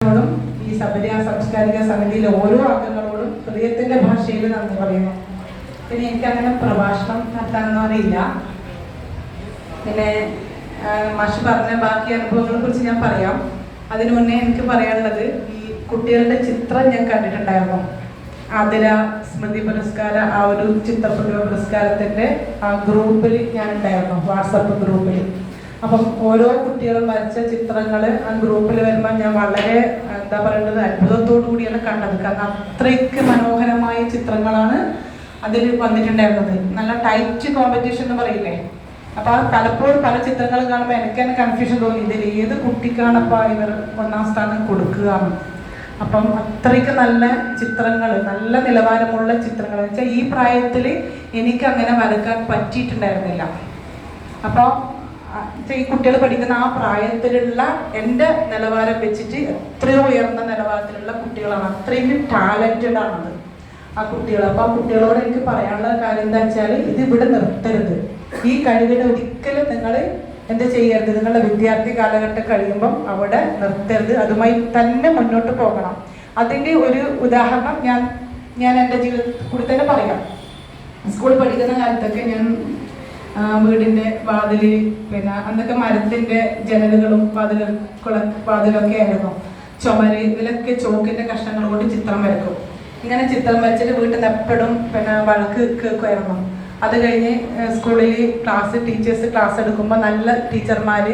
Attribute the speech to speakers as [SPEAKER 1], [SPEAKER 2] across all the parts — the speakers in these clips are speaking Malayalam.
[SPEAKER 1] ഈ സബരിയ സാംസ്കാരിക സമിതിയിലെ ഓരോ അംഗങ്ങളോടും ഹൃദയത്തിന്റെ ഭാഷയിൽ നന്ദി പറയുന്നു. പിന്നെ എനിക്കങ്ങനെ പ്രഭാഷണം നടത്താനൊന്നും അറിയില്ല. പിന്നെ മാഷ് പറഞ്ഞ ബാക്കി അനുഭവങ്ങളെ കുറിച്ച് ഞാൻ പറയാം. അതിനു മുന്നേ എനിക്ക് പറയാനുള്ളത്, ഈ കുട്ടികളുടെ ചിത്രം ഞാൻ കണ്ടിട്ടുണ്ടായിരുന്നു. ആതിര സ്മൃതി പുരസ്കാര ആ ഒരു ചിത്രപ്രതിഭ പുരസ്കാരത്തിന്റെ ആ ഗ്രൂപ്പിൽ ഞാൻ ഉണ്ടായിരുന്നു, വാട്സപ്പ് ഗ്രൂപ്പിൽ. അപ്പം ഓരോ കുട്ടികളും വരച്ച ചിത്രങ്ങൾ ആ ഗ്രൂപ്പിൽ വരുമ്പോൾ ഞാൻ വളരെ എന്താ പറയുന്നത് അത്ഭുതത്തോടു കൂടിയാണ് കണ്ടത്. കാരണം അത്രയ്ക്ക് മനോഹരമായ ചിത്രങ്ങളാണ് അതിൽ വന്നിട്ടുണ്ടായിരുന്നത്. നല്ല ടൈറ്റ് കോമ്പറ്റീഷൻ എന്ന് പറയില്ലേ. അപ്പൊ പലപ്പോഴും പല ചിത്രങ്ങൾ കാണുമ്പോൾ എനിക്ക് തന്നെ കൺഫ്യൂഷൻ തോന്നി, ഇതിൽ ഏത് കുട്ടിക്കാണപ്പോൾ ഇവർ ഒന്നാം സ്ഥാനം കൊടുക്കുക. അപ്പം അത്രയ്ക്ക് നല്ല ചിത്രങ്ങൾ, നല്ല നിലവാരമുള്ള ചിത്രങ്ങൾ വെച്ചാൽ ഈ പ്രായത്തിൽ എനിക്ക് അങ്ങനെ വരക്കാൻ പറ്റിയിട്ടുണ്ടായിരുന്നില്ല. അപ്പോൾ ഈ കുട്ടികൾ പഠിക്കുന്ന ആ പ്രായത്തിലുള്ള എൻ്റെ നിലവാരം വെച്ചിട്ട് എത്രയോ ഉയർന്ന നിലവാരത്തിലുള്ള കുട്ടികളാണ്, അത്രയും ടാലൻറ്റഡ് ആണത് ആ കുട്ടികൾ. അപ്പോൾ ആ കുട്ടികളോട് എനിക്ക് പറയാനുള്ള കാര്യം എന്താ വെച്ചാൽ, ഇത് ഇവിടെ നിർത്തരുത്. ഈ കഴിവിനെ ഒരിക്കലും നിങ്ങൾ എന്ത് ചെയ്യരുത്, നിങ്ങളുടെ വിദ്യാർത്ഥി കാലഘട്ടം കഴിയുമ്പം അവിടെ നിർത്തരുത്, അതുമായി തന്നെ മുന്നോട്ട് പോകണം. അതിൻ്റെ ഒരു ഉദാഹരണം ഞാൻ എൻ്റെ ജീവിതത്തിൽ കൂടി തന്നെ പറയാം. സ്കൂളിൽ പഠിക്കുന്ന കാലത്തൊക്കെ ഞാൻ വീടിൻ്റെ വാതിൽ, പിന്നെ അന്നൊക്കെ മരത്തിൻ്റെ ജനലുകളും വാതിലൊക്കെ ആയിരുന്നു. ചുമര് ഇതിലൊക്കെ ചോക്കിൻ്റെ കഷ്ണങ്ങൾ കൊണ്ട് ചിത്രം വരക്കും. ഇങ്ങനെ ചിത്രം വരച്ചിട്ട് വീട്ടിൽ നിന്ന് എപ്പോഴും പിന്നെ വഴക്ക് കേൾക്കുമായിരുന്നു. അത് കഴിഞ്ഞ് സ്കൂളിൽ ടീച്ചേഴ്സ് ക്ലാസ് എടുക്കുമ്പോൾ നല്ല ടീച്ചർമാർ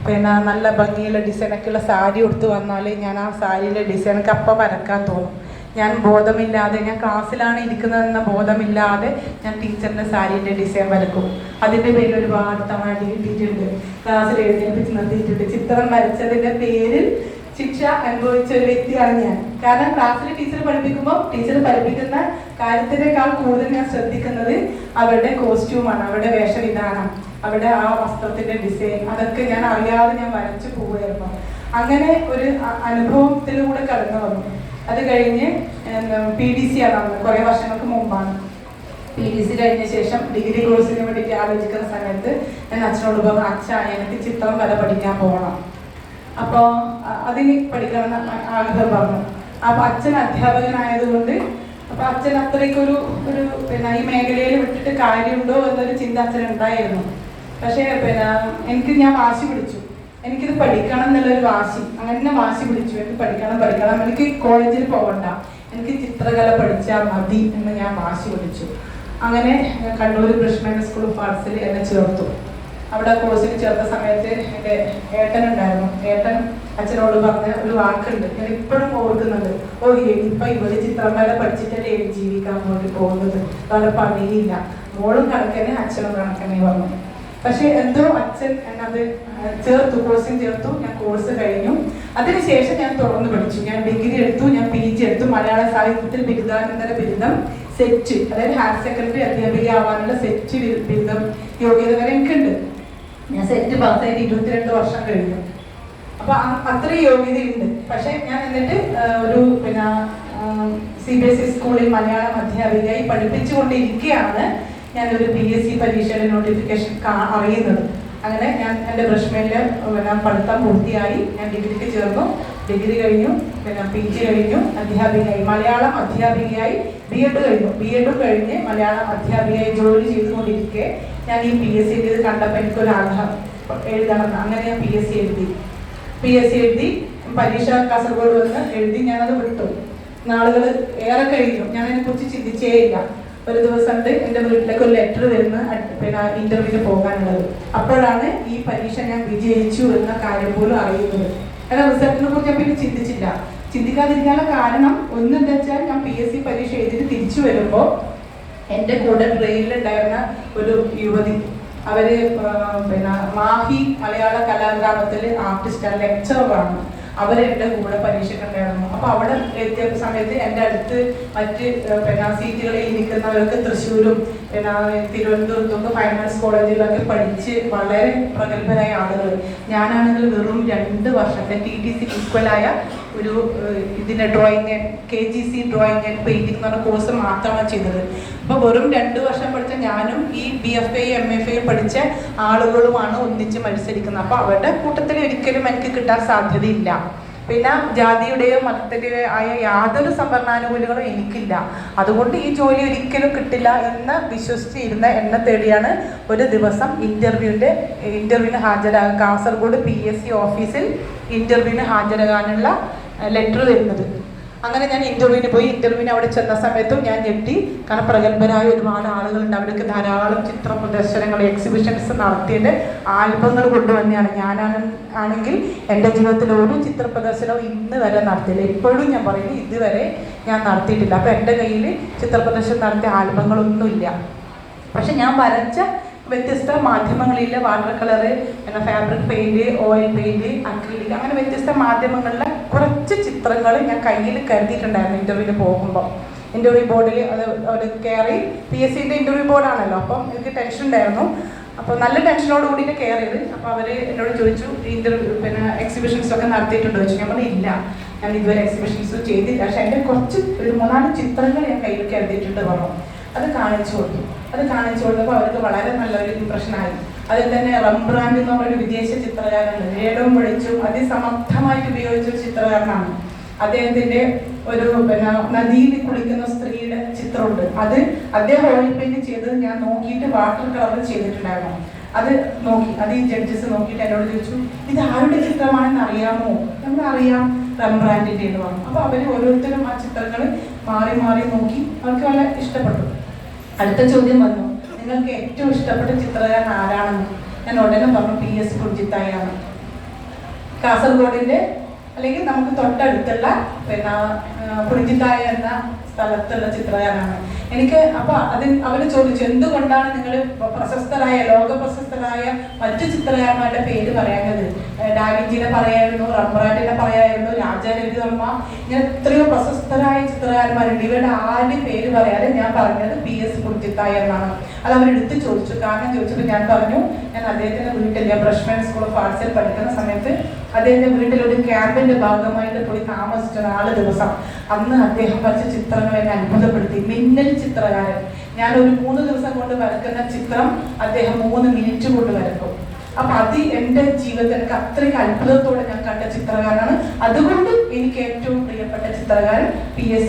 [SPEAKER 1] പിന്നെ നല്ല ഭംഗിയുള്ള ഡിസൈനൊക്കെയുള്ള സാരി കൊടുത്ത് വന്നാൽ ഞാൻ ആ സാരിയിലെ ഡിസൈനൊക്കെ അപ്പം വരക്കാൻ തോന്നും. ഞാൻ ബോധമില്ലാതെ, ഞാൻ ക്ലാസ്സിലാണ് ഇരിക്കുന്നതെന്ന ബോധമില്ലാതെ ഞാൻ ടീച്ചറിൻ്റെ സാരീൻ്റെ ഡിസൈൻ വരക്കും. അതിൻ്റെ പേരിൽ ഒരുപാട് തവണ അടി കിട്ടിയിട്ടുണ്ട്, ക്ലാസ്സിൽ എഴുന്നേൽപ്പിച്ച് നിർത്തിയിട്ടുണ്ട്. ചിത്രം വരച്ചതിൻ്റെ പേരിൽ ശിക്ഷ അനുഭവിച്ച ഒരു വ്യക്തിയാണ് ഞാൻ. കാരണം ക്ലാസ്സിൽ ടീച്ചർ പഠിപ്പിക്കുമ്പോൾ ടീച്ചർ പഠിപ്പിക്കുന്ന കാര്യത്തിനേക്കാൾ കൂടുതൽ ഞാൻ ശ്രദ്ധിക്കുന്നത് അവരുടെ കോസ്റ്റ്യൂമാണ്, അവരുടെ വേഷവിധാനം, അവരുടെ ആ വസ്ത്രത്തിന്റെ ഡിസൈൻ, അതൊക്കെ ഞാൻ അറിയാതെ ഞാൻ വരച്ചു പോവുമായിരുന്നു. അങ്ങനെ ഒരു അനുഭവത്തിലൂടെ കടന്നു വന്നു. അത് കഴിഞ്ഞ് PDC ആണ്, കുറേ വർഷങ്ങൾക്ക് മുമ്പാണ്. PDC കഴിഞ്ഞ ശേഷം ഡിഗ്രി കോഴ്സിന് വേണ്ടിയിട്ട് ആലോചിക്കുന്ന സമയത്ത് ഞാൻ അച്ഛനോട് പറഞ്ഞു, അച്ഛാ എനിക്ക് ചിത്രം വര പഠിക്കാൻ പോകണം, അപ്പോൾ അതിന് പഠിക്കണം ആഗ്രഹം പറഞ്ഞു. അപ്പോൾ അച്ഛൻ അധ്യാപകനായതുകൊണ്ട് അപ്പോൾ അച്ഛൻ അത്രയ്ക്കൊരു പിന്നെ ഈ മേഖലയിൽ വിട്ടിട്ട് കാര്യമുണ്ടോ എന്നൊരു ചിന്ത അച്ഛൻ ഉണ്ടായിരുന്നു. പക്ഷേ പിന്നെ ഞാൻ വാശി പിടിച്ചു, എനിക്കിത് പഠിക്കണം എന്നുള്ളൊരു വാശി, അങ്ങനെ വാശി പിടിച്ചു. എനിക്ക് പഠിക്കണം, എനിക്ക് കോളേജിൽ പോകണ്ട, എനിക്ക് ചിത്രകല പഠിച്ചാൽ മതി എന്ന് ഞാൻ വാശി പിടിച്ചു. അങ്ങനെ കണ്ണൂർ കൃഷ്ണ സ്കൂൾ ഓഫ് ആർട്സിൽ എന്നെ ചേർത്തു. അവിടെ കോഴ്സിന് ചേർത്ത സമയത്ത് എൻ്റെ ഏട്ടനുണ്ടായിരുന്നു. ഏട്ടൻ അച്ഛനോട് പറഞ്ഞ ഒരു വാക്കുണ്ട്, ഞാൻ ഇപ്പോഴും ഓർക്കുന്നുണ്ട്. ഇപ്പൊ ഇവിടെ ചിത്രം വരെ പഠിച്ചിട്ടല്ലേ ജീവിക്കാൻ വേണ്ടി പോകുന്നത്, വേറെ പണിയില്ല, മോളും കണക്കനെ അച്ഛനും കണക്കനെ പറഞ്ഞു. പക്ഷെ എന്തോ അച്ഛൻ എന്നത് ചേർത്തു, കോഴ്സിന് ചേർത്തു. ഞാൻ കോഴ്സ് കഴിഞ്ഞു. അതിനുശേഷം ഞാൻ തുടർന്ന് പഠിച്ചു. ഞാൻ ഡിഗ്രി എടുത്തു, ഞാൻ PG എടുത്തു. മലയാള സാഹിത്യത്തിൽ ബിരുദാനന്തര ബിരുദം സെറ്റ്, അതായത് ഹയർ സെക്കൻഡറി അധ്യാപിക ആവാനുള്ള സെറ്റ് ബിരുദം യോഗ്യത വരെ എനിക്കുണ്ട്. ഞാൻ സെറ്റ് പാസ്സായിട്ട് 22 വർഷം കഴിഞ്ഞു. അപ്പൊ അത്രയും യോഗ്യതയുണ്ട്. പക്ഷെ ഞാൻ എന്നിട്ട് ഒരു പിന്നെ CBSE സ്കൂളിൽ മലയാളം അധ്യാപികയായി പഠിപ്പിച്ചുകൊണ്ടിരിക്കുകയാണ് ഞാനൊരു PSC പരീക്ഷയുടെ നോട്ടിഫിക്കേഷൻ അറിയുന്നത്. അങ്ങനെ ഞാൻ എൻ്റെ ബ്രഷ്മേലിൽ പഠിത്തം പൂർത്തിയായി. ഞാൻ ഡിഗ്രിക്ക് ചേർന്നു. ഡിഗ്രി കഴിഞ്ഞു, പിന്നെ PG കഴിഞ്ഞു, അധ്യാപികയായി, മലയാളം അധ്യാപികയായി B.Ed കഴിഞ്ഞു. B.Ed കഴിഞ്ഞ് മലയാളം അധ്യാപികയായി ജോലി ചെയ്തുകൊണ്ടിരിക്കെ ഞാൻ ഈ PSC ഇത് കണ്ടപ്പോൾ എനിക്കൊരു ആഗ്രഹം എഴുതണം. അങ്ങനെ ഞാൻ PSC എഴുതി പരീക്ഷ കാസർഗോഡ് വന്ന് എഴുതി. ഞാനത് വിട്ടു. നാളുകൾ ഏറെ കഴിഞ്ഞു. ഞാൻ അതിനെക്കുറിച്ച് ചിന്തിച്ചേ ഇല്ല. ഒരു ദിവസം എൻ്റെ വീട്ടിലേക്ക് ഒരു ലെറ്റർ വരുന്ന പിന്നെ ഇന്റർവ്യൂവിന് പോകാനുള്ളത്. അപ്പോഴാണ് ഈ പരീക്ഷ ഞാൻ വിജയിച്ചു എന്ന കാര്യം പോലും അറിയുന്നത്. കാരണം റിസൾട്ടിനെ കുറിച്ച് ഞാൻ പിന്നെ ചിന്തിക്കാതിരിക്കാനുള്ള കാരണം ഒന്നെന്താ വെച്ചാൽ, ഞാൻ PSC പരീക്ഷ എഴുതിയിട്ട് തിരിച്ചു വരുമ്പോൾ എൻ്റെ കൂടെ ട്രെയിനിലുണ്ടായിരുന്ന ഒരു യുവതി, അവര് പിന്നെ മാഹി മലയാള കലാഗ്രാമത്തിൽ ആർട്ടിസ്റ്റാണ്, ലെക്ചറാണ്. അവരെൻ്റെ കൂടെ പരീക്ഷയ്ക്കുണ്ടായിരുന്നു. അപ്പോൾ അവിടെ എത്തിയ സമയത്ത് എൻ്റെ അടുത്ത് മറ്റ് പിന്നെ സീറ്റുകളിൽ ഇരിക്കുന്നവരൊക്കെ തൃശ്ശൂരും പിന്നെ തിരുവനന്തപുരത്തൊക്കെ ഫൈൻ ആർട്സ് കോളേജിലൊക്കെ പഠിച്ച് വളരെ പ്രഗത്ഭരായ ആളുകൾ. ഞാനാണെങ്കിൽ വെറും 2 വർഷത്തെ TTC ഈക്വലായ ഒരു ഇതിൻ്റെ drawing KGC drawing and painting എന്ന് പറഞ്ഞ കോഴ്സ് മാത്രമാണ് ചെയ്തത്. അപ്പോൾ വെറും 2 വർഷം പഠിച്ച ഞാനും ഈ BFA MFA പഠിച്ച ആളുകളുമാണ് ഒന്നിച്ച് മത്സരിക്കുന്നത്. അപ്പോൾ അവരുടെ കൂട്ടത്തിൽ ഒരിക്കലും എനിക്ക് കിട്ടാൻ സാധ്യതയില്ല. പിന്നെ ജാതിയുടെയോ മതത്തിൻ്റെയോ ആയ യാതൊരു സംവരണാനുകൂല്യങ്ങളും എനിക്കില്ല. അതുകൊണ്ട് ഈ ജോലി ഒരിക്കലും കിട്ടില്ല എന്ന് വിശ്വസിച്ചിരുന്ന എന്നെ തേടിയാണ് ഒരു ദിവസം ഇൻ്റർവ്യൂവിന് ഹാജരാകാൻ കാസർഗോഡ് PSC ഓഫീസിൽ ഇൻ്റർവ്യൂവിന് ഹാജരാകാനുള്ള ലെറ്റർ വരുന്നത്. അങ്ങനെ ഞാൻ ഇൻ്റർവ്യൂവിന് അവിടെ ചെന്ന സമയത്തും ഞാൻ ഞെട്ടി. കാരണം പ്രഗത്ഭരായ ഒരുപാട് ആളുകളുണ്ട്. അവർക്ക് ധാരാളം ചിത്ര പ്രദർശനങ്ങൾ, എക്സിബിഷൻസ് നടത്തിയതിൻ്റെ ആൽബങ്ങൾ കൊണ്ടുവന്നെയാണ്. ആണെങ്കിൽ എൻ്റെ ജീവിതത്തിൽ ഒരു ചിത്ര പ്രദർശനവും ഇന്ന് വരെ നടത്തിയില്ല. ഇപ്പോഴും ഞാൻ പറയുന്നു, ഇതുവരെ ഞാൻ നടത്തിയിട്ടില്ല. അപ്പോൾ എൻ്റെ കയ്യിൽ ചിത്ര പ്രദർശനം നടത്തിയ ആൽബങ്ങളൊന്നുമില്ല. പക്ഷെ ഞാൻ വരച്ച വ്യത്യസ്ത മാധ്യമങ്ങളിലെ വാട്ടർ കളറ്, പിന്നെ fabric paint, oil paint, acrylic, അങ്ങനെ വ്യത്യസ്ത മാധ്യമങ്ങളിലെ കുറച്ച് ചിത്രങ്ങൾ ഞാൻ കയ്യിൽ കരുതിയിട്ടുണ്ടായിരുന്നു ഇൻ്റർവ്യൂവിന് പോകുമ്പോൾ. ഇൻ്റർവ്യൂ ബോർഡിൽ അത് കയറി, PSCൻ്റെ ഇൻ്റർവ്യൂ ബോർഡാണല്ലോ, അപ്പം എനിക്ക് ടെൻഷൻ ഉണ്ടായിരുന്നു. അപ്പോൾ നല്ല ടെൻഷനോട് കൂടിയിട്ട് കയറിയത്. അപ്പോൾ അവർ എന്നോട് ചോദിച്ചു, പിന്നെ എക്സിബിഷൻസൊക്കെ നടത്തിയിട്ടുണ്ടോ ചോദിച്ചു. ഞാൻ പറഞ്ഞു ഇല്ല, ഞാൻ ഇതുവരെ എക്സിബിഷൻസ് ചെയ്തില്ല. പക്ഷേ എൻ്റെ ഒരു 3-4 ചിത്രങ്ങൾ ഞാൻ കയ്യിൽ കരുതിയിട്ടുണ്ട് പറഞ്ഞു. അത് കാണിച്ചു കൊടുത്തപ്പോൾ അവർക്ക് വളരെ നല്ലൊരു ഇംപ്രഷനായി. അതിൽ തന്നെ റംബ്രാൻഡ് എന്ന് പറഞ്ഞൊരു വിദേശ ചിത്രകാരനുണ്ട്. ഏടവും വെളിച്ചും അതിസമർത്ഥമായിട്ട് ഉപയോഗിച്ച ഒരു ചിത്രകാരനാണ്. അദ്ദേഹത്തിൻ്റെ ഒരു നദിയിൽ കുളിക്കുന്ന സ്ത്രീയുടെ ചിത്രമുണ്ട്. അത് അദ്ദേഹം ഓയിൽ പെയിന്റ് ചെയ്തത് ഞാൻ നോക്കിയിട്ട് വാട്ടർ കളർ ചെയ്തിട്ടുണ്ടായിരുന്നു. അത് നോക്കി, അത് ഈ ജഡ്ജസ് നോക്കിയിട്ട് എന്നോട് ചോദിച്ചു, ഇത് ആരുടെ ചിത്രമാണെന്ന് അറിയാമോ? നമ്മൾ അറിയാം, റംബ്രാൻഡിൻ്റെ എന്ന് പറഞ്ഞു. അപ്പോൾ അവർ ഓരോരുത്തരും ആ ചിത്രങ്ങൾ മാറി മാറി നോക്കി, അവർക്ക് വളരെ ഇഷ്ടപ്പെട്ടു. അടുത്ത ചോദ്യം വന്നു, നിങ്ങൾക്ക് ഏറ്റവും ഇഷ്ടപ്പെട്ട ചിത്രകാരൻ ആരാണെന്ന്. ഞാൻ ഉടനെ പറഞ്ഞു PS കുഞ്ചിത്തായാണ്. കാസർഗോഡിൻ്റെ അല്ലെങ്കിൽ നമുക്ക് തൊട്ടടുത്തുള്ള കുഞ്ചിത്തായ എന്ന സ്ഥലത്തുള്ള ചിത്രകാരനാണ് എനിക്ക്. അപ്പോൾ അവർ ചോദിച്ചു, എന്തുകൊണ്ടാണ് നിങ്ങൾ ലോക പ്രശസ്തരായ മറ്റു ചിത്രകാരന്മാരുടെ പേര് പറയാഞ്ഞത്? ഡാവിഞ്ചിനെ പറയായിരുന്നു, റംബ്രാൻഡിനെ പറയായിരുന്നു, രവിവർമ്മ, ഇങ്ങനെ എത്രയോ പ്രശസ്തരായ ചിത്രകാരന്മാരുണ്ട്. ഇവരുടെ ആരുടെയും പേര് പറയാതെ ഞാൻ പറഞ്ഞത് PS കുഞ്ചിത്തായ എന്നാണ്. അത് അവരെടുത്ത് ചോദിച്ചു. കാരണം ചോദിച്ചപ്പോൾ ഞാൻ പറഞ്ഞു, ഞാൻ അദ്ദേഹത്തിൻ്റെ വീട്ടിൽ ബ്രഷ്മാൻ സ്കൂൾ ഓഫ് ആർട്സിൽ പഠിക്കുന്ന സമയത്ത് അദ്ദേഹത്തിൻ്റെ വീട്ടിലൊരു ക്യാമ്പിൻ്റെ ഭാഗമായിട്ട് പോയി താമസിച്ച 4 ദിവസം. അന്ന് അദ്ദേഹം വരച്ച ചിത്രങ്ങൾ എന്നെ അത്ഭുതപ്പെടുത്തി. മിന്നൽ ചിത്രകാരൻ. ഞാനൊരു 3 ദിവസം കൊണ്ട് വരക്കുന്ന ചിത്രം അദ്ദേഹം 3 മിനിറ്റ് കൊണ്ട് വരക്കും. അപ്പൊ അത് എൻ്റെ ജീവിതത്തിൽ എനിക്ക് അത്രയ്ക്ക് അത്ഭുതത്തോടെ ഞാൻ കണ്ട ചിത്രകാരനാണ്. അതുകൊണ്ട് എനിക്ക് ഏറ്റവും പ്രിയപ്പെട്ട ചിത്രകാരൻ PS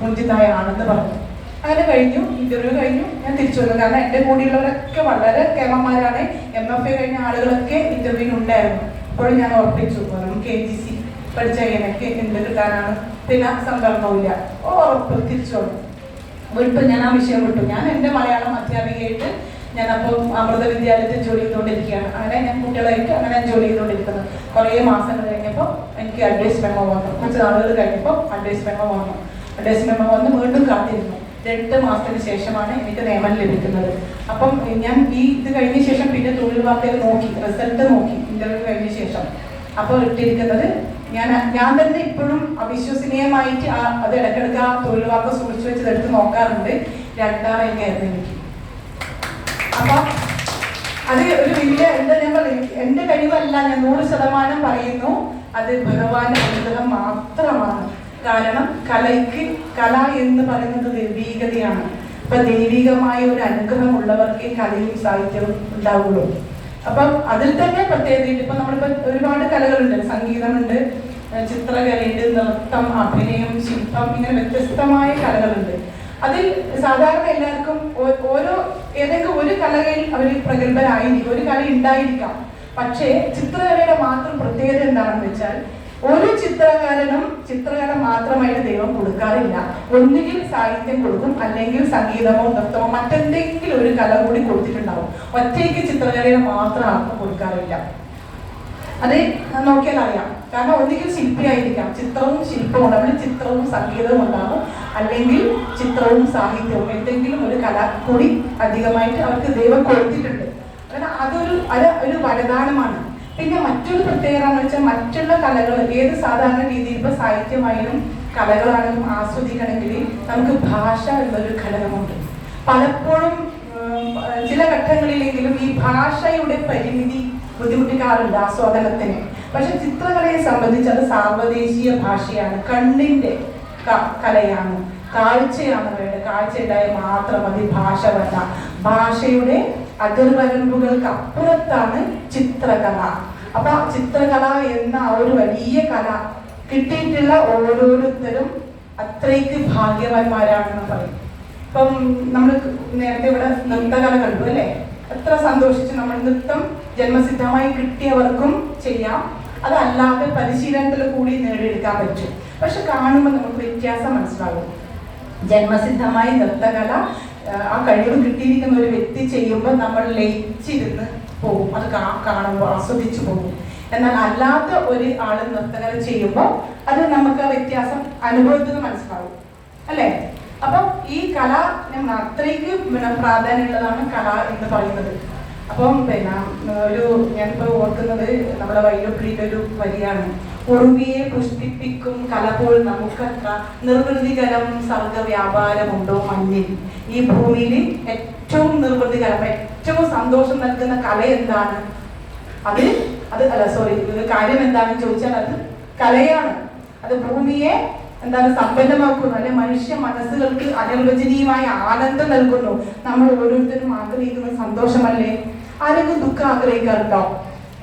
[SPEAKER 1] കുഞ്ചിത്തായ ആണെന്ന് പറഞ്ഞു. അങ്ങനെ കഴിഞ്ഞു, ഇൻ്റർവ്യൂ കഴിഞ്ഞു, ഞാൻ തിരിച്ചു വന്നു. കാരണം എൻ്റെ കൂടെയുള്ളവരൊക്കെ വളരെ കേമന്മാരാണ്. MFA കഴിഞ്ഞ ആളുകളൊക്കെ ഇൻ്റർവ്യൂവിന് ഉണ്ടായിരുന്നു. അപ്പോഴും ഞാൻ ഉറപ്പിച്ചു, KGC പഠിച്ച എനിക്ക് എന്ത് കിട്ടാനാണ്, പിന്നെ സംവരണമില്ല. ഉറപ്പ് തിരിച്ചു വന്നു. വിട്ടു, ഞാൻ ആ വിഷയം വിട്ടു. ഞാൻ എൻ്റെ മലയാളം അധ്യാപികയായിട്ട് ഞാനപ്പോൾ അമൃത വിദ്യാലയത്തിൽ ജോലി ചെയ്തുകൊണ്ടിരിക്കുകയാണ്. അങ്ങനെ ഞാൻ കുട്ടികളായിട്ട് അങ്ങനെ ജോലി ചെയ്തുകൊണ്ടിരിക്കുന്നത്. കുറേ മാസങ്ങൾ കഴിഞ്ഞപ്പോൾ എനിക്ക് അഡ്വൈസ് മെമ്മോ വന്നു. കുറച്ച് നാളുകൾ കഴിഞ്ഞപ്പോൾ അഡ്വൈസ് മെമ്മോ വന്ന് വീണ്ടും കാത്തിരുന്നു. 2 മാസത്തിന് ശേഷമാണ് എനിക്ക് നിയമനം ലഭിക്കുന്നത്. അപ്പം ഞാൻ ഇത് കഴിഞ്ഞ ശേഷം പിന്നെ തൊഴിൽ വാർത്തയിൽ നോക്കി, റിസൾട്ട് നോക്കി ഇൻ്റർവ്യൂ കഴിഞ്ഞ ശേഷം. അപ്പോൾ ഇട്ടിരിക്കുന്നത് ഞാൻ തന്നെ ഇപ്പോഴും അവിശ്വസനീയമായിട്ട് അത് ഇടയ്ക്കിടയ്ക്ക് ആ തൊഴിൽ വാർത്ത സൂക്ഷിച്ചു വെച്ചത് എടുത്ത് നോക്കാറുണ്ട്. 2 റാങ്ക് ആയിരുന്നു എനിക്ക്. അപ്പം അത് ഒരു വലിയ ഞാൻ പറയും, എൻ്റെ കഴിവല്ല, ഞാൻ 100% പറയുന്നു. അത് ഭഗവാന്റെ അനുഗ്രഹം മാത്രമാണ്. കാരണം കല എന്ന് പറയുന്നത് ദൈവീകതയാണ്. അപ്പൊ ദൈവികമായ ഒരു അനുഗ്രഹം ഉള്ളവർക്ക് കലയും സാഹിത്യവും ഉണ്ടാവുള്ളൂ. അപ്പം അതിൽ തന്നെ പ്രത്യേകത. ഇപ്പൊ നമ്മളിപ്പോ ഒരുപാട് കലകളുണ്ട്, സംഗീതമുണ്ട്, ചിത്രകലയുണ്ട്, നൃത്തം, അഭിനയം, ശില്പം, ഇങ്ങനെ വ്യത്യസ്തമായ കലകളുണ്ട്. അതിൽ സാധാരണ എല്ലാവർക്കും ഏതെങ്കിലും ഒരു കലയിൽ അവർ പ്രഗത്ഭരായിരിക്കും, ഒരു കല ഉണ്ടായിരിക്കാം. പക്ഷേ ചിത്രകലയുടെ മാത്രം പ്രത്യേകത എന്താണെന്ന് വെച്ചാൽ, ഒരു ചിത്രകാരനും ചിത്രകല മാത്രമായിട്ട് ദൈവം കൊടുക്കാറില്ല. ഒന്നുകിൽ സാഹിത്യം കൊടുക്കും, അല്ലെങ്കിൽ സംഗീതമോ നൃത്തമോ മറ്റെന്തെങ്കിലും ഒരു കല കൂടി കൊടുത്തിട്ടുണ്ടാവും. ഒറ്റയ്ക്ക് ചിത്രകലയെ മാത്രം ആർക്കും കൊടുക്കാറില്ല. അത് നോക്കിയാൽ അറിയാം. കാരണം ഒന്നുകിൽ ശില്പിയായിരിക്കാം, ചിത്രവും ശില്പവും, നമ്മൾ ചിത്രവും സംഗീതവും ഉണ്ടാകും, അല്ലെങ്കിൽ ചിത്രവും സാഹിത്യവും, എന്തെങ്കിലും ഒരു കല കൂടി അധികമായിട്ട് അവർക്ക് ദൈവം കൊടുത്തിട്ടുണ്ട്. കാരണം അതൊരു വരദാനമാണ്. പിന്നെ മറ്റൊരു പ്രത്യേകത എന്ന് വെച്ചാൽ, മറ്റുള്ള കലകൾ ഏത് സാധാരണ രീതിയിൽ ഇപ്പൊ സാഹിത്യമായാലും കലകളാണെങ്കിലും ആസ്വദിക്കണമെങ്കിൽ നമുക്ക് ഭാഷ എന്നൊരു ഘടകമുണ്ട്. പലപ്പോഴും ചില ഘട്ടങ്ങളിലെങ്കിലും ഈ ഭാഷയുടെ പരിമിതി ബുദ്ധിമുട്ടിക്കാറുണ്ട് ആസ്വാദനത്തിന്. പക്ഷെ ചിത്രകലയെ സംബന്ധിച്ച് അത് സാർവദേശീയ ഭാഷയാണ്, കണ്ണിന്റെ കലയാണ്, കാഴ്ചയാണ് വേണ്ടത്. കാഴ്ച ഉണ്ടായാൽ മാത്രം മതി, ഭാഷ വേണ്ട. ഭാഷയുടെ അതിർവരമ്പുകൾക്ക് അപ്പുറത്താണ് ചിത്രകല. അപ്പൊ ചിത്രകല എന്ന ആ ഒരു വലിയ കല കിട്ടിയിട്ടുള്ള ഓരോരുത്തരും അത്രയ്ക്ക് ഭാഗ്യവാന്മാരാണെന്ന് പറയും. ഇപ്പം നമ്മൾ നേരത്തെ ഇവിടെ നൃത്തകല കണ്ടു അല്ലേ? എത്ര സന്തോഷിച്ച്. നമ്മൾ നൃത്തം ജന്മസിദ്ധമായി കിട്ടിയവർക്കും ചെയ്യാം, അതല്ലാതെ പരിശീലനത്തിൽ കൂടി നേടിയെടുക്കാൻ പറ്റും. പക്ഷെ കാണുമ്പോൾ നമുക്ക് വ്യത്യാസം മനസ്സിലാകും. ജന്മസിദ്ധമായി നൃത്തകല ആ കഴിവ് കിട്ടിയിരിക്കുന്ന ഒരു വ്യക്തി ചെയ്യുമ്പോൾ നമ്മൾ ലയിച്ചിരുന്ന് പോകും, അത് കാണുമ്പോൾ ആസ്വദിച്ചു പോകും. എന്നാൽ അല്ലാത്ത ഒരു ആള് നൃത്തകല ചെയ്യുമ്പോൾ അത് നമുക്ക് ആ വ്യത്യാസം അനുഭവത്തിന് മനസ്സിലാവും അല്ലേ? അപ്പം ഈ കല അത്രയ്ക്ക് പ്രാധാന്യമുള്ളതാണ് കല എന്ന് പറയുന്നത്. അപ്പം ഒരു ഞാനിപ്പോൾ ഓർക്കുന്നത് നമ്മുടെ വൈലോപ്പിളിയുടെ ഒരു വരിയാണ്: ഉറുമിയെ പുഷ്പിപ്പിക്കും കല പോൽ നമുക്കത്ര നിർവൃതികരം സർഗ വ്യാപാരമുണ്ടോ മഞ്ഞിൽ. ഈ ഭൂമിയിൽ ഏറ്റവും നിർവൃതികരം, ഏറ്റവും സന്തോഷം നൽകുന്ന കല എന്താണ്? കാര്യം എന്താണെന്ന് ചോദിച്ചാൽ അത് കലയാണ്. അത് ഭൂമിയെ സമ്പന്നമാക്കുന്നു, അല്ലെ മനുഷ്യ മനസ്സുകൾക്ക് അനിർവചനീയമായ ആനന്ദം നൽകുന്നു. നമ്മൾ ഓരോരുത്തരും ആഗ്രഹിക്കുന്ന സന്തോഷമല്ലേ? ആരെങ്കിലും ദുഃഖം ആഗ്രഹിക്കാറുണ്ടോ?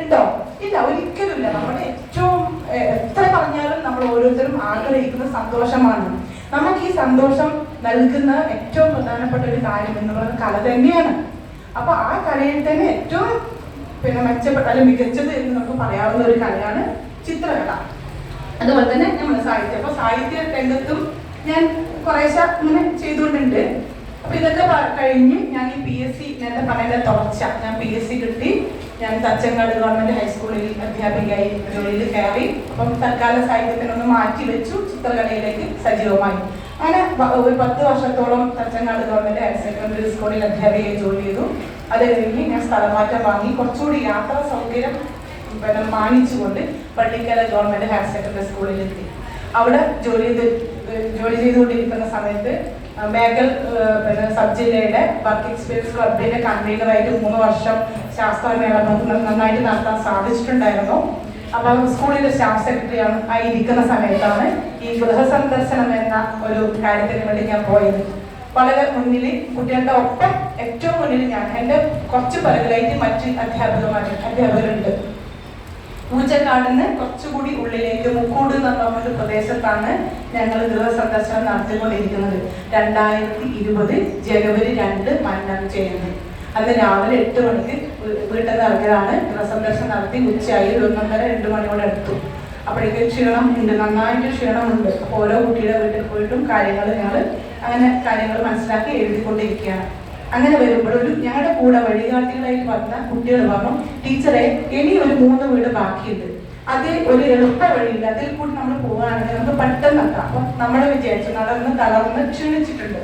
[SPEAKER 1] ഉണ്ടോ? ഇല്ല, ഒരിക്കലുമില്ല. നമ്മുടെ ഏറ്റവും എത്ര പറഞ്ഞാലും നമ്മൾ ഓരോരുത്തരും ആഗ്രഹിക്കുന്ന സന്തോഷമാണ്. നമുക്ക് ഈ സന്തോഷം നൽകുന്ന ഏറ്റവും പ്രധാനപ്പെട്ട ഒരു കാര്യം എന്ന് പറയുന്നത് കല തന്നെയാണ്. അപ്പൊ ആ കലയിൽ തന്നെ ഏറ്റവും മെച്ചപ്പെട്ട അല്ലെങ്കിൽ മികച്ചത് എന്ന് നമുക്ക് പറയാവുന്ന ഒരു കലയാണ് ചിത്രകല. അതുപോലെ തന്നെ നമ്മുടെ സാഹിത്യം. അപ്പൊ സാഹിത്യ രംഗത്തും ഞാൻ കുറേശ്ശെ ഇങ്ങനെ ചെയ്തുകൊണ്ടുണ്ട്. അപ്പൊ ഇതൊക്കെ കഴിഞ്ഞ് ഞാൻ ഈ PSC നേരത്തെ പറഞ്ഞ തുടർച്ച, ഞാൻ PSC കിട്ടി. ഞാൻ തച്ചങ്കാട് ഗവൺമെന്റ് ഹൈസ്കൂളിൽ അധ്യാപികയായി ജോലിയിൽ കയറി. അപ്പം തൽക്കാല സാഹിത്യത്തിനൊന്ന് മാറ്റി വെച്ചു, ചിത്രകലയിലേക്ക് സജീവമായി. അങ്ങനെ ഒരു 10 വർഷത്തോളം തച്ചങ്കാട് ഗവൺമെന്റ് ഹയർ സെക്കൻഡറി സ്കൂളിൽ അധ്യാപികയായി ജോലി ചെയ്തു. അത് കഴിഞ്ഞ് ഞാൻ സ്ഥലമാറ്റം വാങ്ങി കുറച്ചുകൂടി യാത്രാ സൗകര്യം മാനിച്ചുകൊണ്ട് പള്ളിക്കര ഗവൺമെന്റ് ഹയർ സെക്കൻഡറി സ്കൂളിലെത്തി. അവിടെ ജോലി ചെയ്തുകൊണ്ടിരിക്കുന്ന സമയത്ത് മേഖൽ സബ് ജില്ലയുടെ വർക്ക് എക്സ്പീരിയൻസ് ക്ലബിന്റെ കൺവീനറായിട്ട് 3 വർഷം ശാസ്ത്രമേള നന്നായിട്ട് നടത്താൻ സാധിച്ചിട്ടുണ്ടായിരുന്നു. അപ്പം സ്കൂളിലെ സ്റ്റാഫ് സെക്രട്ടറി ആയിരിക്കുന്ന സമയത്താണ് ഈ ഗൃഹസന്ദർശനം എന്ന ഒരു കാര്യത്തിന് വേണ്ടി ഞാൻ പോയത്. വളരെ മുന്നിൽ കുട്ടികളുടെ ഒപ്പം ഏറ്റവും മുന്നിൽ ഞാൻ, എൻ്റെ കുറച്ച് പിറകിലായിട്ട് മറ്റ് അധ്യാപകരുണ്ട്. പൂച്ചക്കാടിന് കുറച്ചുകൂടി ഉള്ളിലേക്ക് മുക്കൂട് എന്ന് പറഞ്ഞ ഒരു പ്രദേശത്താണ് ഞങ്ങൾ ഗൃഹസന്ദർശനം നടത്തിക്കൊണ്ടിരിക്കുന്നത്. 2020 ജനുവരി 2 മരണം ചെയ്യുന്നത്. അന്ന് രാവിലെ 8 മണിക്ക് വീട്ടിൽ നിന്ന് ഇറങ്ങിയതാണ്. ഗൃഹസന്ദർശനം നടത്തി ഉച്ചയായി 1:30-2 മണിയോടെ എടുത്തു. അപ്പോഴേക്ക് ക്ഷീണം ഉണ്ട്, നന്നായിട്ട് ക്ഷീണമുണ്ട്. അപ്പോൾ ഓരോ കുട്ടിയുടെ വീട്ടിൽ പോയിട്ടും കാര്യങ്ങൾ മനസ്സിലാക്കി എഴുതിക്കൊണ്ടിരിക്കുകയാണ്. അങ്ങനെ വരുമ്പോൾ ഞങ്ങളുടെ കൂടെ വഴികാട്ടികളായിട്ട് വന്ന കുട്ടികൾ പറഞ്ഞു, ടീച്ചറെ ഇനി ഒരു 3 വീട് ബാക്കിയുണ്ട്, അതിൽ ഒരു എളുപ്പ വഴിയില്ല, അതിൽ കൂടി നമ്മൾ പോവുകയാണെങ്കിൽ നമുക്ക് പെട്ടെന്ന് എത്താം. അപ്പൊ നമ്മൾ വിചാരിച്ചു നടന്ന് തളർന്ന് ക്ഷീണിച്ചിട്ടുണ്ട്,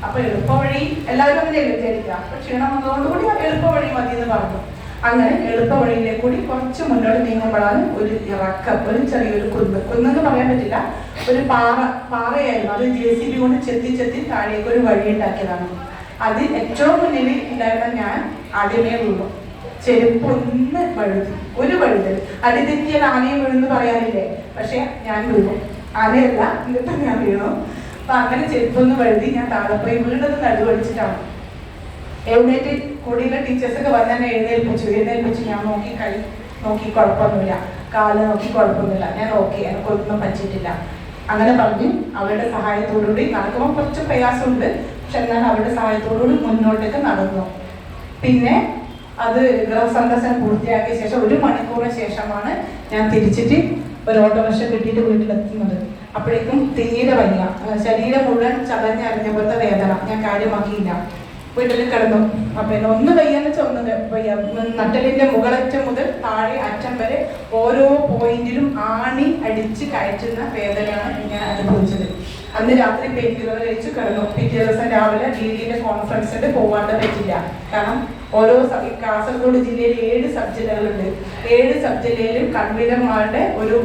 [SPEAKER 1] അപ്പൊ എളുപ്പ വഴി എല്ലാവരും അങ്ങനെ വിചാരിക്കുക. അപ്പൊ ക്ഷീണം വന്നതുകൊണ്ടുകൂടി എളുപ്പ വഴി മതി എന്ന് പറഞ്ഞു. അങ്ങനെ എളുപ്പ വഴിയിലേക്ക് കൂടി കുറച്ച് മുന്നോട്ട് നീങ്ങുമ്പോഴാണ് ഒരു ഇറക്കം, ഒരു ചെറിയൊരു കുന്നെന്ന് പറയാൻ പറ്റില്ല, ഒരു പാറയായിരുന്നു. അത് JCB കൊണ്ട് ചെത്തി താഴേക്ക് ഒരു വഴി ഉണ്ടാക്കിയതാണ്. അത് ഏറ്റവും മുന്നിൽ ഉണ്ടായിരുന്ന ഞാൻ ആദ്യമേ വീണു. ചെരുപ്പ് ഒന്ന് ഒരു വഴുതൽ. അടിതെറ്റിയാൽ ആനയും വീണെന്ന് പറയാനില്ലേ, പക്ഷെ ഞാൻ വീണു. ആനയല്ല, എന്നിട്ട് ഞാൻ വീണു. അപ്പൊ അങ്ങനെ ചെരുപ്പൊന്ന് വഴുതി ഞാൻ താഴെ പോയി. വീണത് നടുവടിച്ചിട്ടാണ്. എഴുന്നേറ്റ് കൂടിയുള്ള ടീച്ചേഴ്സൊക്കെ വന്ന് എന്നെ എഴുന്നേൽപ്പിച്ചു. ഞാൻ കൈ നോക്കി കുഴപ്പമൊന്നുമില്ല, കാല് നോക്കി കുഴപ്പമൊന്നുമില്ല, ഞാൻ ഓക്കെ, എനിക്കൊന്നും പറ്റിയിട്ടില്ല. അങ്ങനെ പറഞ്ഞ് അവരുടെ സഹായത്തോടുകൂടി നടക്കുമ്പോൾ കുറച്ച് പ്രയാസമുണ്ട്, പക്ഷെ എന്നാൽ അവരുടെ സഹായത്തോടുകൂടി മുന്നോട്ടേക്ക് നടന്നു. പിന്നെ അത് ഗൃഹസന്ദർശനം പൂർത്തിയാക്കിയ ശേഷം 1 മണിക്കൂറിന് ശേഷമാണ് ഞാൻ തിരിച്ചിട്ട് ഒരു ഓട്ടോറിക്ഷ കിട്ടിയിട്ട് വീട്ടിലെത്തുന്നത്. അപ്പോഴേക്കും തീരെ വയ്യ, ശരീരം മുഴുവൻ ചതഞ്ഞറിഞ്ഞ പോലത്തെ വേദന. ഞാൻ കാര്യമാക്കിയില്ല, വീട്ടിൽ കിടന്നു. അപ്പൊ ഒന്ന് വയ്യാന്ന് ചൊന്നത് വയ്യ. നട്ടലിന്റെ മുകളറ്റം മുതൽ താഴെ അറ്റം വരെ ഓരോ പോയിന്റിലും ആണി അടിച്ച് കയറ്റുന്ന വേദനയാണ് ഞാൻ അനുഭവിച്ചത്. അന്ന് രാത്രി പെയിൻ കില്ലർ കഴിച്ചു കിടന്നു. പിറ്റേ ദിവസം രാവിലെ DDയുടെ കോൺഫറൻസിന് പോകാണ്ട് പറ്റില്ല. കാരണം കാസർഗോഡ് ജില്ലയിൽ 7 സബ് ജില്ലകളുണ്ട്. 7 സബ് ജില്ലയിലും കൺവീനർമാരുടെ ഒരു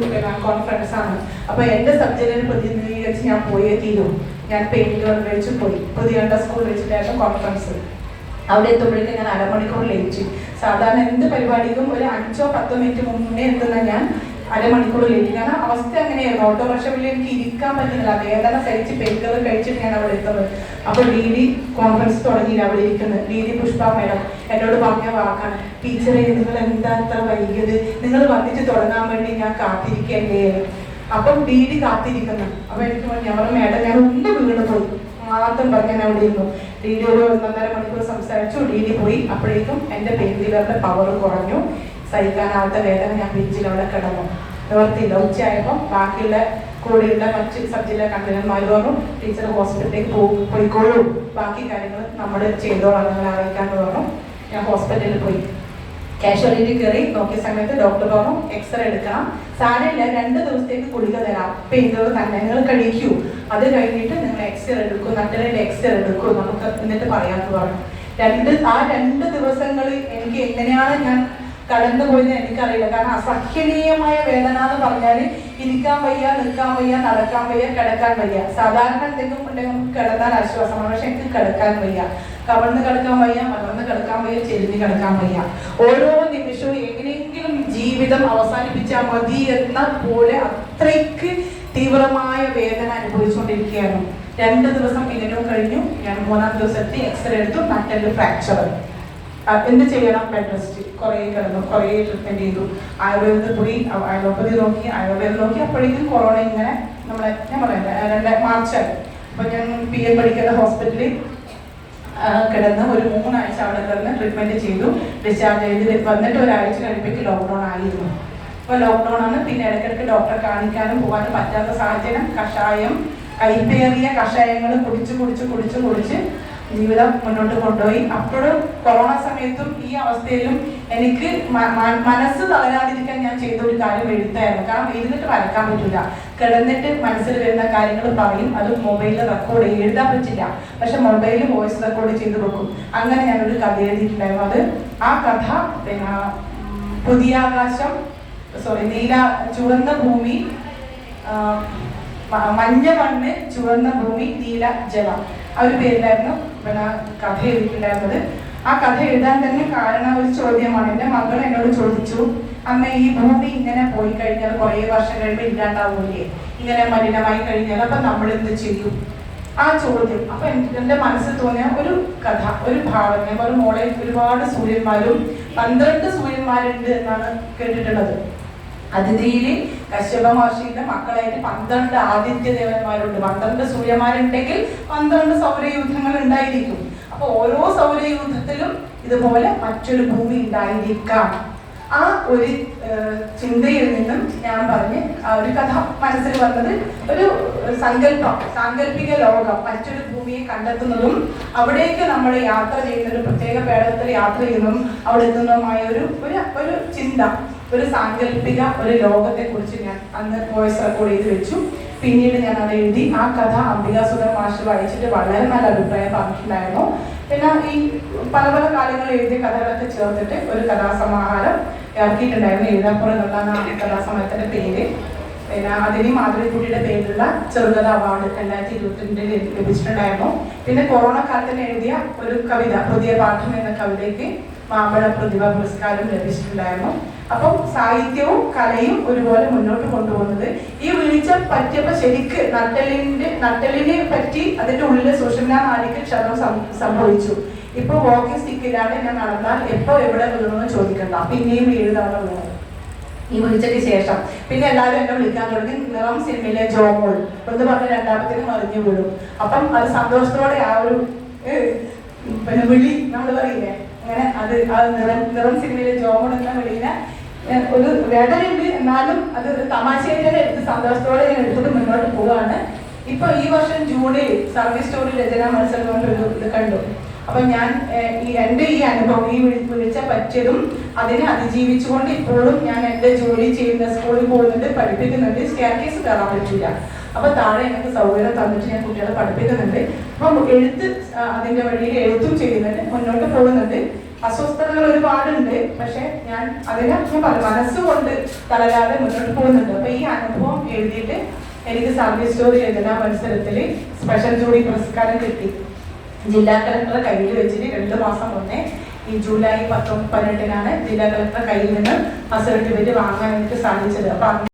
[SPEAKER 1] കോൺഫറൻസ് ആണ്. അപ്പൊ എന്റെ സബ് ജില്ലയിൽ പ്രതിനിധീകരിച്ച് ഞാൻ പോയേ തീരും. ഞാൻ പെയിൻ കില്ലർ കഴിച്ച് പോയി. പുതിയ സ്കൂൾ വെച്ചിട്ടായിരുന്നു കോൺഫറൻസ്. അവിടെ എത്തുമ്പോഴേക്കും ഞാൻ 1/2 മണിക്കൂർ ലേറ്റ്. സാധാരണ എന്ത് പരിപാടിക്കും ഒരു 5-10 മിനിറ്റ് മുന്നേ എത്തുന്ന ഞാൻ അരമണിക്കൂർ ലേറ്റ്. കാരണം അവസ്ഥ അങ്ങനെയായിരുന്നു. ഓട്ടോറിക്ഷയിൽ എനിക്ക് ഇരിക്കാൻ പറ്റുന്നില്ല, വേദന സഹിച്ച് പെരുകൾ കഴിച്ചിട്ട് ഞാൻ അവിടെ എത്തുന്നത്. അപ്പോൾ DD കോൺഫറൻസ് തുടങ്ങിയില്ല അവിടെ ഇരിക്കുന്നത്. DD പുഷ്പ മേഡം എന്നോട് പറഞ്ഞ വാക്കാണ്, ടീച്ചറെ നിങ്ങൾ എന്താ അത്ര വൈകിയത്, നിങ്ങൾ വന്നിട്ട് തുടങ്ങാൻ വേണ്ടി ഞാൻ കാത്തിരിക്കല്ലേ. അപ്പം DD കാത്തിരിക്കുന്നു. അപ്പൊ എനിക്ക് ഞാൻ പറഞ്ഞു മേഡം ഞാൻ ഒന്ന് വീണ് പോയി മാത്രം പറഞ്ഞാൽ അവിടെ ഇരുന്നു. DD ഒരു 1.5 മണിക്കൂർ സംസാരിച്ചു. DD പോയി. അപ്പോഴേക്കും എൻ്റെ പെയിൻ കില്ലറിന്റെ പവർ കുറഞ്ഞു. സഹിക്കാനാവാത്ത വേദന, ഞാൻ ബെഞ്ചിൽ അവിടെ കിടന്നു. നിവർത്തിയില്ല. ഉച്ചയായപ്പോൾ ബാക്കിയുള്ള കൂടെയുള്ള മറ്റ് സബ് ജില്ലാ കൺവീനർമാർ പറഞ്ഞു, ടീച്ചർ ഹോസ്പിറ്റലിലേക്ക് പോയിക്കോളൂ, ബാക്കി കാര്യങ്ങൾ നമ്മൾ ചെയ്തോളാം, നിങ്ങൾ അറിയിക്കാമെന്ന് പറഞ്ഞു. ഞാൻ ഹോസ്പിറ്റലിൽ പോയി. കാഷ്വാലിറ്റി കയറി നോക്കിയ സമയത്ത് ഡോക്ടർ പറഞ്ഞു എക്സ്റേ എടുക്കണം, സാരമില്ല 2 ദിവസത്തേക്ക് ഗുളിക തരാം, പെയിൻ കില്ലർ തന്നെ നിങ്ങൾ കഴിക്കൂ, അത് കഴിഞ്ഞിട്ട് നിങ്ങൾ എക്സ്റേ എടുക്കൂ, നട്ടലിന്റെ എക്സ്റേ എടുക്കൂ, നമുക്ക് എന്നിട്ട് പറയാമെന്ന് പറഞ്ഞു. 2 ദിവസങ്ങൾ എനിക്ക് എങ്ങനെയാണ് ഞാൻ കടന്നുപോയെന്ന് എനിക്കറിയില്ല. കാരണം അസഹ്യനീയമായ വേദന എന്ന് പറഞ്ഞാൽ ഇരിക്കാൻ വയ്യ, നിൽക്കാൻ വയ്യ, നടക്കാൻ വയ്യ, കിടക്കാൻ വയ്യ. സാധാരണ എന്തെങ്കിലും ഉണ്ടെങ്കിൽ നമുക്ക് കിടന്നാൽ ആശ്വാസമാണ്, പക്ഷെ എനിക്ക് കിടക്കാൻ വയ്യ, കവർന്ന് കിടക്കാൻ വയ്യ, മലർന്ന് കിടക്കാൻ വയ്യ, ചെരിഞ്ഞ് കിടക്കാൻ വയ്യ. ഓരോ നിമിഷവും എങ്ങനെയെങ്കിലും ജീവിതം അവസാനിപ്പിച്ചാൽ മതി എന്ന പോലെ അത്രയ്ക്ക് തീവ്രമായ വേദന അനുഭവിച്ചുകൊണ്ടിരിക്കുകയാണ്. 2 ദിവസം ഇങ്ങനെയും കഴിഞ്ഞു. ഞാൻ 3-ാം ദിവസത്തെ എക്സ്റേ എടുത്തു, നട്ടല് ഫ്രാക്ചർ. എന്ത് ചെയ്യണം? Bed rest. കുറേ കിടന്നു, കുറേ ട്രീറ്റ്മെന്റ് ചെയ്തു. ആയുർവേദത്തിൽ പോയി, അലോപ്പതി നോക്കി, ആയുർവേദം നോക്കി. അപ്പോഴേക്കും കൊറോണ ഇങ്ങനെ നമ്മളെ ഞാൻ പറയണ്ട 2 മാർച്ചായി. അപ്പൊ ഞാൻ PM പഠിക്കുന്ന ഹോസ്പിറ്റലിൽ കിടന്ന് ഒരു 3 ആഴ്ച അവിടെ കിടന്ന് ട്രീറ്റ്മെന്റ് ചെയ്തു. ഡിസ്ചാർജ് ചെയ്ത് വന്നിട്ട് ഒരാഴ്ച കഴിയുമ്പോഴേക്ക് ലോക്ക്ഡൗൺ ആയിരുന്നു. അപ്പോൾ ലോക്ക്ഡൗൺ ആണ്. പിന്നെ ഇടയ്ക്കിടയ്ക്ക് ഡോക്ടറെ കാണിക്കാനും പോകാനും പറ്റാത്ത സാഹചര്യം. കഷായം, കൈപ്പേറിയ കഷായങ്ങൾ കുടിച്ച് ജീവിതം മുന്നോട്ട് കൊണ്ടുപോയി. അപ്പോഴും കൊറോണ സമയത്തും ഈ അവസ്ഥയിലും എനിക്ക് മനസ്സ് തളരാതിരിക്കാൻ ഞാൻ ചെയ്ത ഒരു കാര്യം എഴുത്തായിരുന്നു. കാരണം എഴുതിട്ട് വരക്കാൻ പറ്റില്ല, കിടന്നിട്ട് മനസ്സിൽ വരുന്ന കാര്യങ്ങൾ പറയും. അത് മൊബൈലിൽ റെക്കോർഡ് ചെയ്യും, എഴുതാൻ പറ്റില്ല, പക്ഷെ മൊബൈലിൽ വോയിസ് റെക്കോർഡ് ചെയ്ത് വെക്കും. അങ്ങനെ ഞാനൊരു കഥ എഴുതിയിട്ടുണ്ടായിരുന്നു. അത് ആ കഥ പിന്നെ പുതിയ ആകാശം, ചുവന്ന ഭൂമി, മഞ്ഞ മണ്ണ്, ചുവന്ന ഭൂമി, നീല ജലം, ആ ഒരു പേരിലായിരുന്നു പിന്നെ കഥ എഴുതിയിട്ടുണ്ടായിരുന്നത്. ആ കഥ എഴുതാൻ തന്നെ കാരണം ഒരു ചോദ്യമാണ്. എൻ്റെ മകൾ എന്നോട് ചോദിച്ചു, അമ്മ ഈ ഭൂമി ഇങ്ങനെ പോയി കഴിഞ്ഞാൽ കുറേ വർഷം കഴിയുമ്പോൾ ഇല്ലാണ്ടാവൂലേ, ഇങ്ങനെ മലിനമായി കഴിഞ്ഞാൽ അപ്പൊ നമ്മൾ എന്ത് ചെയ്യും? ആ ചോദ്യം. അപ്പൊ എൻ്റെ മനസ്സിൽ തോന്നിയ ഒരു കഥ, ഒരു ഭാവന. ഒരു മോളെ ഒരുപാട് സൂര്യന്മാരും 12 സൂര്യന്മാരുണ്ട് എന്നാണ് കേട്ടിട്ടുള്ളത്. അതിഥിയിൽ കശ്യപ മഹർഷിയുടെ മക്കളായിട്ട് 12 ആദിത്യദേവന്മാരുണ്ട്. 12 സൂര്യന്മാരുണ്ടെങ്കിൽ 12 സൗരയൂഥങ്ങൾ ഉണ്ടായിരിക്കും. അപ്പൊ ഓരോ സൗരയൂഥത്തിലും ഇതുപോലെ മറ്റൊരു ഭൂമി ഉണ്ടായിരിക്കാം. ആ ഒരു ചിന്തയിൽ നിന്നും ഞാൻ പറഞ്ഞ് ആ ഒരു കഥ മനസ്സിൽ വന്നത് ഒരു സാങ്കല്പിക ലോകം, മറ്റൊരു ഭൂമിയെ കണ്ടെത്തുന്നതും അവിടേക്ക് നമ്മൾ യാത്ര ചെയ്യുന്ന ഒരു പ്രത്യേക പേടകത്തിൽ യാത്ര ചെയ്യുന്നതും അവിടെ എത്തുന്നതുമായ ഒരു ചിന്ത, ഒരു സാങ്കല്പിക ഒരു ലോകത്തെ കുറിച്ച് ഞാൻ അന്ന് വോയിസ് റെക്കോർഡ് ചെയ്ത് വെച്ചു. പിന്നീട് ഞാൻ അത് എഴുതി. ആ കഥ അംബികാസുധൻ മാസ്റ്റർ വായിച്ചിട്ട് വളരെ നല്ല അഭിപ്രായം പറഞ്ഞിട്ടുണ്ടായിരുന്നു. പിന്നെ ഈ പല കാലങ്ങളിൽ എഴുതിയ കഥകളൊക്കെ ചേർത്തിട്ട് ഒരു കഥാസമാഹാരം ഇറക്കിയിട്ടുണ്ടായിരുന്നു. എഴുതാപ്പുറം എന്നുള്ളതാണ് കഥാസമാഹാരത്തിന്റെ പേര്. പിന്നെ അതിന് മാധവിക്കുട്ടിയുടെ പേരിലുള്ള ചെറുകഥ അവാർഡ് 2022 ലഭിച്ചിട്ടുണ്ടായിരുന്നു. പിന്നെ കൊറോണ കാലത്തിന് എഴുതിയ ഒരു കവിത, പുതിയ പാഠം എന്ന കവിതയ്ക്ക് മാമ്പഴ പ്രതിഭ പുരസ്കാരം ലഭിച്ചിട്ടുണ്ടായിരുന്നു. അപ്പം സാഹിത്യവും കലയും ഒരുപോലെ മുന്നോട്ട് കൊണ്ടുപോകുന്നത് ഈ വീഴ്ച പറ്റിയപ്പോ ശരിക്ക് നട്ടലിനെ പറ്റി അതിന്റെ ഉള്ളിൽ സുഷുമ്നാ നാഡിക്ക് ക്ഷതം സംഭവിച്ചു. ഇപ്പൊ വാക്കിംഗ് സ്റ്റിക്കില്ലാതെ ഞാൻ നടന്നാൽ എപ്പോ എവിടെ വീണമെന്ന് ചോദിക്കണ്ട. പിന്നെയും 7 തവണ വീണു ഈ വീഴ്ചയ്ക്ക് ശേഷം. പിന്നെ എല്ലാവരും എന്നെ വിളിക്കാൻ തുടങ്ങി. നിറം സിനിമയിലെ ജോമോൾ എന്ന് പറഞ്ഞ 2ാമത്തേന് മറിഞ്ഞു വീഴും. അപ്പം അത് സന്തോഷത്തോടെ ആ ഒരു പിന്നെ വിളി നമ്മൾ പറയില്ലേ, അങ്ങനെ അത് നിറം സിനിമയിലെ ജോമോൾ എന്ന വിളിനെ ഒരു വേദനയുണ്ട്, എന്നാലും അത് തമാശയായിട്ട് എടുത്ത് സന്തോഷത്തോടെ ഞാൻ എടുത്തിട്ട് മുന്നോട്ട് പോവുകയാണ്. ഇപ്പൊ ഈ വർഷം ജൂണിൽ സർവീസ് സ്റ്റോറി രചനാ മത്സരം കൊണ്ടൊരു ഇത് കണ്ടു. അപ്പൊ ഞാൻ എൻ്റെ ഈ അനുഭവം, ഈ വിളിച്ച പറ്റിയതും അതിനെ അതിജീവിച്ചുകൊണ്ട് ഇപ്പോഴും ഞാൻ എൻ്റെ ജോലി ചെയ്യുന്ന സ്കൂളിൽ പോകുന്നുണ്ട്, പഠിപ്പിക്കുന്നുണ്ട്. സ്റ്റെയർകേസ് കയറാൻ പറ്റില്ല, അപ്പൊ താഴെ എനിക്ക് സൗകര്യം തന്നിട്ട് ഞാൻ കുട്ടികളെ പഠിപ്പിക്കുന്നുണ്ട്. അപ്പം എഴുത്ത് അതിന്റെ വഴിയിൽ എഴുത്തും ചെയ്യുന്നുണ്ട്, മുന്നോട്ട് പോകുന്നുണ്ട്. അസ്വസ്ഥതകൾ ഒരുപാടുണ്ട്, പക്ഷെ ഞാൻ മനസ്സുകൊണ്ട് തളരാതെ മുന്നോട്ട് പോകുന്നുണ്ട്. അപ്പൊ ഈ അനുഭവം എഴുതിയിട്ട് എനിക്ക് സർവീസ് സ്റ്റോറി രചനാ മത്സരത്തിൽ സ്പെഷ്യൽ ജൂറി പുരസ്കാരം കിട്ടി. ജില്ലാ കളക്ടറെ കയ്യിൽ വെച്ചിട്ട് 2 മാസം മുന്നേ ഈ ജൂലൈ 18 ജില്ലാ കളക്ടറുടെ കയ്യിൽ നിന്ന് ആ സർട്ടിഫിക്കറ്റ് വാങ്ങാൻ എനിക്ക് സാധിച്ചത്. അപ്പൊ